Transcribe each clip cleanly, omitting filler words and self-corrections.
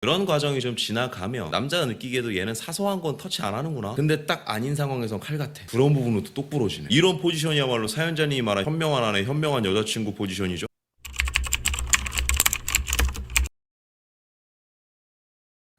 그런 과정이 좀 지나가면 남자가 느끼기에도 얘는 사소한 건 터치 안 하는구나. 근데 딱 아닌 상황에선 칼 같아. 그런 부분은 또 똑부러지네. 이런 포지션이야말로 사연자님이 말한 현명한 아내, 현명한 여자친구 포지션이죠.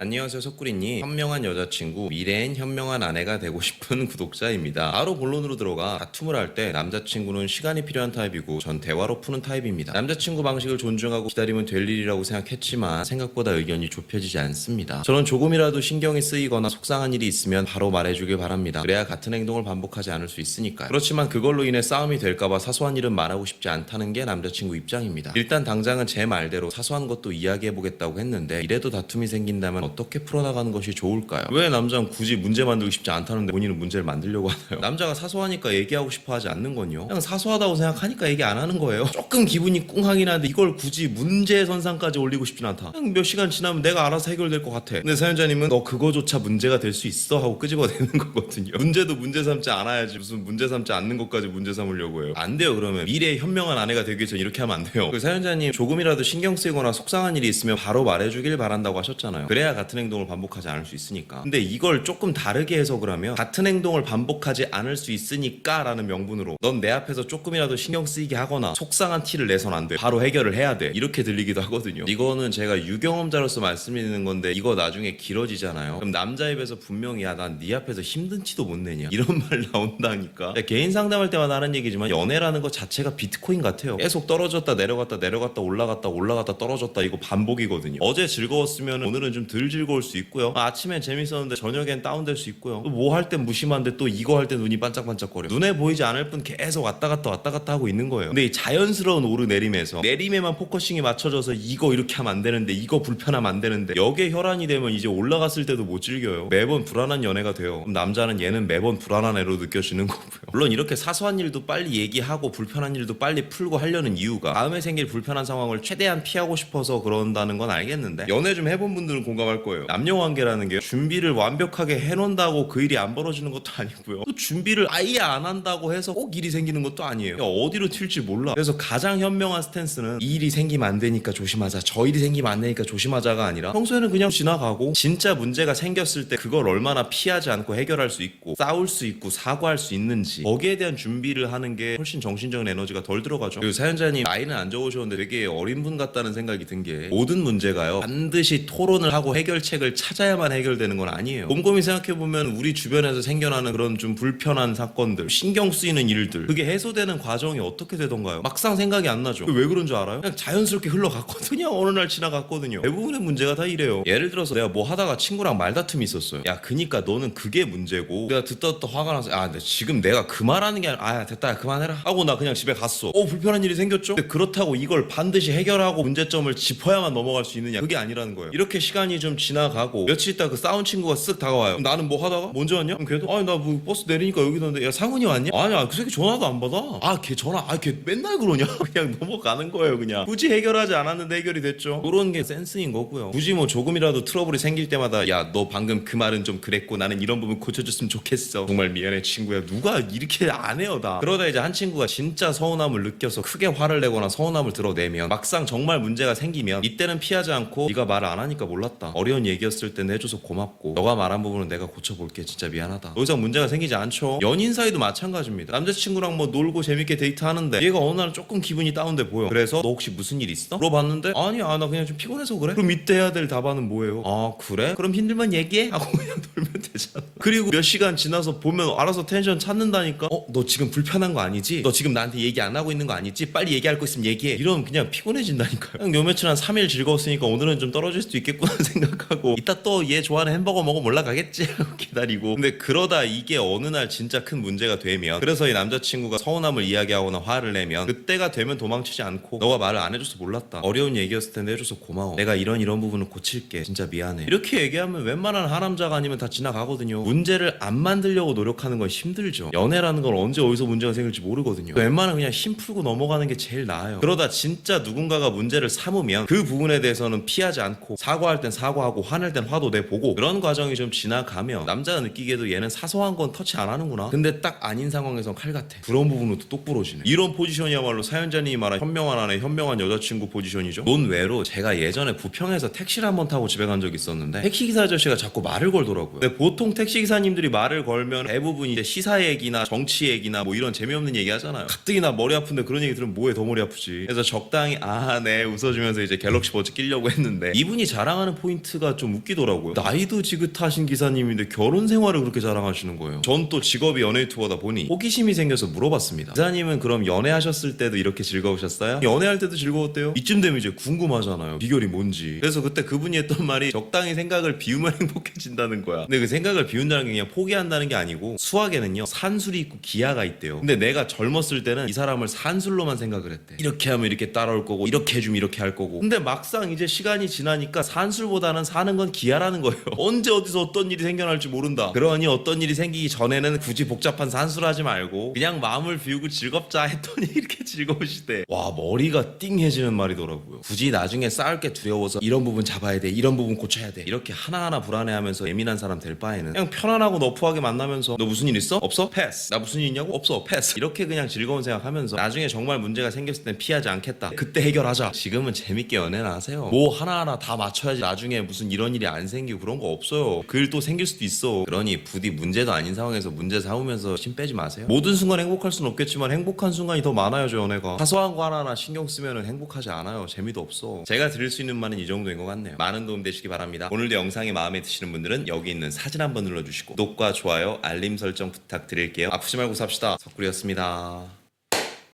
안녕하세요, 석구리님. 현명한 여자친구, 미래엔 현명한 아내가 되고 싶은 구독자입니다. 바로 본론으로 들어가 다툼을 할 때 남자친구는 시간이 필요한 타입이고 전 대화로 푸는 타입입니다. 남자친구 방식을 존중하고 기다리면 될 일이라고 생각했지만 생각보다 의견이 좁혀지지 않습니다. 저는 조금이라도 신경이 쓰이거나 속상한 일이 있으면 바로 말해주길 바랍니다. 그래야 같은 행동을 반복하지 않을 수 있으니까요. 그렇지만 그걸로 인해 싸움이 될까봐 사소한 일은 말하고 싶지 않다는 게 남자친구 입장입니다. 일단 당장은 제 말대로 사소한 것도 이야기해보겠다고 했는데 이래도 다툼이 생긴다면 어떻게 풀어나가는 것이 좋을까요? 왜 남자는 굳이 문제 만들고 싶지 않다는데 본인은 문제를 만들려고 하나요? 남자가 사소하니까 얘기하고 싶어 하지 않는건요, 그냥 사소하다고 생각하니까 얘기 안 하는 거예요. 조금 기분이 꿍하긴 한데 이걸 굳이 문제 선상까지 올리고 싶진 않다. 그냥 몇 시간 지나면 내가 알아서 해결될 것 같아. 근데 사연자님은 너 그거조차 문제가 될 수 있어? 하고 끄집어내는 거거든요. 문제도 문제 삼지 않아야지 무슨 문제 삼지 않는 것까지 문제 삼으려고 해요. 안 돼요. 그러면 미래의 현명한 아내가 되기 위해서 이렇게 하면 안 돼요. 그 사연자님 조금이라도 신경 쓰이거나 속상한 일이 있으면 바로 말해주길 바란다고 하셨잖아요. 그래야 같은 행동을 반복하지 않을 수 있으니까. 근데 이걸 조금 다르게 해석을 하면 같은 행동을 반복하지 않을 수 있으니까 라는 명분으로 넌 내 앞에서 조금이라도 신경 쓰이게 하거나 속상한 티를 내선 안 돼. 바로 해결을 해야 돼. 이렇게 들리기도 하거든요. 이거는 제가 유경험자로서 말씀드리는 건데 이거 나중에 길어지잖아요. 그럼 남자 입에서 분명히 야 난 네 앞에서 힘든 티도 못 내냐 이런 말 나온다니까. 개인 상담할 때마다 하는 얘기지만 연애라는 것 자체가 비트코인 같아요. 계속 떨어졌다 내려갔다 내려갔다 올라갔다 올라갔다 떨어졌다 이거 반복이거든요. 어제 즐거웠으면 오늘은 좀 덜 즐거울 수 있고요. 아침엔 재밌었는데 저녁엔 다운될 수 있고요. 또 뭐 할 땐 무심한데 또 이거 할 때 눈이 반짝반짝거려. 눈에 보이지 않을 뿐 계속 왔다 갔다 하고 있는 거예요. 근데 이 자연스러운 오르내림에서 내림에만 포커싱이 맞춰져서 이거 이렇게 하면 안 되는데 이거 불편하면 안 되는데 여기에 혈안이 되면 이제 올라갔을 때도 못 즐겨요. 매번 불안한 연애가 돼요. 그럼 남자는 얘는 매번 불안한 애로 느껴지는 거고요. 물론 이렇게 사소한 일도 빨리 얘기하고 불편한 일도 빨리 풀고 하려는 이유가 다음에 생길 불편한 상황을 최대한 피하고 싶어서 그런다는 건 알겠는데 연애 좀 해본 분들은 공감할 거예요. 남녀관계라는 게 준비를 완벽하게 해놓는다고 그 일이 안 벌어지는 것도 아니고요. 또 준비를 아예 안 한다고 해서 꼭 일이 생기는 것도 아니에요. 그러니까 어디로 튈지 몰라. 그래서 가장 현명한 스탠스는 이 일이 생기면 안 되니까 조심하자, 저 일이 생기면 안 되니까 조심하자가 아니라 평소에는 그냥 지나가고 진짜 문제가 생겼을 때 그걸 얼마나 피하지 않고 해결할 수 있고 싸울 수 있고 사과할 수 있는지 거기에 대한 준비를 하는 게 훨씬 정신적인 에너지가 덜 들어가죠. 그리고 사연자님 나이는 안 적으셨는데 되게 어린 분 같다는 생각이 든 게 모든 문제가요 반드시 토론을 하고 해결책을 찾아야만 해결되는 건 아니에요. 곰곰이 생각해보면 우리 주변에서 생겨나는 그런 좀 불편한 사건들, 신경 쓰이는 일들, 그게 해소되는 과정이 어떻게 되던가요? 막상 생각이 안 나죠. 왜 그런 줄 알아요? 그냥 자연스럽게 흘러갔거든요. 어느 날 지나갔거든요. 대부분의 문제가 다 이래요. 예를 들어서 내가 뭐 하다가 친구랑 말다툼이 있었어요. 야 그니까 너는 그게 문제고, 내가 듣다 화가 나서 근데 지금 내가 그 말하는 게 아니라 됐다 야, 그만해라 하고 나 그냥 집에 갔어. 불편한 일이 생겼죠? 근데 그렇다고 이걸 반드시 해결하고 문제점을 짚어야만 넘어갈 수 있느냐, 그게 아니라는 거예요. 이렇게 시간이 좀 지나가고 며칠 있다 그 싸운 친구가 쓱 다가와요. 그럼 나는 뭐 하다가 먼저 왔냐? 그럼 걔도 나 뭐 버스 내리니까 여기 있는데 야 상훈이 왔냐? 아니야 그 새끼 전화도 안 받아. 걔 전화 걔 맨날 그러냐? 그냥 넘어가는 거예요. 그냥 굳이 해결하지 않았는데 해결이 됐죠. 그런 게 센스인 거고요. 굳이 뭐 조금이라도 트러블이 생길 때마다 야 너 방금 그 말은 좀 그랬고 나는 이런 부분 고쳐줬으면 좋겠어, 정말 미안해 친구야, 누가 이렇게 안 해요 다. 그러다 이제 한 친구가 진짜 서운함을 느껴서 크게 화를 내거나 서운함을 드러내면 막상 정말 문제가 생기면 이때는 피하지 않고 네가 말을 안 하니까 몰랐다, 어려운 얘기였을 때는 해줘서 고맙고 너가 말한 부분은 내가 고쳐볼게, 진짜 미안하다, 더 이상 문제가 생기지 않죠. 연인 사이도 마찬가지입니다. 남자친구랑 뭐 놀고 재밌게 데이트하는데 얘가 어느 날 조금 기분이 다운돼 보여. 그래서 너 혹시 무슨 일 있어? 물어봤는데 아니야 나 그냥 좀 피곤해서 그래. 그럼 이때 해야 될 답안은 뭐예요? 그래? 그럼 힘들면 얘기해 하고 그냥 놀면 되잖아. 그리고 몇 시간 지나서 보면 알아서 텐션 찾는다니까. 너 지금 불편한 거 아니지? 너 지금 나한테 얘기 안 하고 있는 거 아니지? 빨리 얘기할 거 있으면 얘기해. 이러면 그냥 피곤해진다니까요. 그냥 요 며칠 한 3일 즐거웠으니까 오늘은 좀 떨어질 수도 있겠구나 생각하고 이따 또 얘 좋아하는 햄버거 먹으면 올라가겠지 하고 기다리고. 근데 그러다 이게 어느 날 진짜 큰 문제가 되면, 그래서 이 남자친구가 서운함을 이야기하거나 화를 내면 그때가 되면 도망치지 않고 너가 말을 안 해줘서 몰랐다, 어려운 얘기였을 텐데 해줘서 고마워, 내가 이런 부분을 고칠게, 진짜 미안해, 이렇게 얘기하면 웬만한 하남자가 아니면 다 지나가거든요. 문제를 안 만들려고 노력하는 건 힘들죠. 연애라는 건 언제 어디서 문제가 생길지 모르거든요. 웬만하면 그냥 힘 풀고 넘어가는 게 제일 나아요. 그러다 진짜 누군가가 문제를 삼으면 그 부분에 대해서는 피하지 않고 사과할 땐 사과 사과하고 화낼 땐 화도 내보고 그런 과정이 좀 지나가면 남자가 느끼기에도 얘는 사소한 건 터치 안 하는구나. 근데 딱 아닌 상황에선 칼 같아. 그런 부분은 또 똑부러지네. 이런 포지션이야말로 사연자님이 말한 현명한 아내 현명한 여자친구 포지션이죠. 논외로 제가 예전에 부평에서 택시를 한번 타고 집에 간 적이 있었는데 택시기사 아저씨가 자꾸 말을 걸더라고요. 근데 보통 택시기사님들이 말을 걸면 대부분 이제 시사 얘기나 정치 얘기나 뭐 이런 재미없는 얘기 하잖아요. 가뜩이나 머리 아픈데 그런 얘기 들으면 뭐해 더 머리 아프지. 그래서 적당히 네 웃어주면서 이제 갤럭시 버즈 끼려고 했는데 이분이 자랑하는 포인트가 좀 웃기더라고요. 나이도 지긋하신 기사님인데 결혼 생활을 그렇게 자랑하시는 거예요. 전 또 직업이 연예 유튜버다 보니 호기심이 생겨서 물어봤습니다. 기사님은 그럼 연애하셨을 때도 이렇게 즐거우셨어요? 연애할 때도 즐거웠대요? 이쯤 되면 이제 궁금하잖아요. 비결이 뭔지. 그래서 그때 그분이 했던 말이 적당히 생각을 비우면 행복해진다는 거야. 근데 그 생각을 비운다는 게 그냥 포기한다는 게 아니고 수학에는요 산술이 있고 기하가 있대요. 근데 내가 젊었을 때는 이 사람을 산술로만 생각을 했대. 이렇게 하면 이렇게 따라올 거고 이렇게 해주면 이렇게 할 거고. 근데 막상 이제 시간이 지나니까 산술보다는 사는 건 기하라는 거예요. 언제 어디서 어떤 일이 생겨날지 모른다. 그러니 어떤 일이 생기기 전에는 굳이 복잡한 산술 하지 말고 그냥 마음을 비우고 즐겁자 했더니 이렇게 즐거우시대. 와 머리가 띵해지는 말이더라고요. 굳이 나중에 싸울 게 두려워서 이런 부분 잡아야 돼 이런 부분 고쳐야 돼 이렇게 하나하나 불안해하면서 예민한 사람 될 바에는 그냥 편안하고 너프하게 만나면서 너 무슨 일 있어? 없어? 패스. 나 무슨 일 있냐고? 없어. 패스. 이렇게 그냥 즐거운 생각하면서 나중에 정말 문제가 생겼을 땐 피하지 않겠다. 그때 해결하자. 지금은 재밌게 연애나 하세요. 뭐 하나하나 다 맞춰야지 나중에 무슨 이런 일이 안 생기고 그런 거 없어요. 그 일 또 생길 수도 있어. 그러니 부디 문제도 아닌 상황에서 문제 삼으면서 심 빼지 마세요. 모든 순간 행복할 순 없겠지만 행복한 순간이 더 많아요. 저 연애가 사소한 거 하나하나 신경 쓰면 행복하지 않아요. 재미도 없어. 제가 드릴 수 있는 말은 이 정도인 것 같네요. 많은 도움 되시기 바랍니다. 오늘도 영상이 마음에 드시는 분들은 여기 있는 사진 한번 눌러주시고 구독과 좋아요 알림 설정 부탁드릴게요. 아프지 말고 삽시다. 석구리였습니다.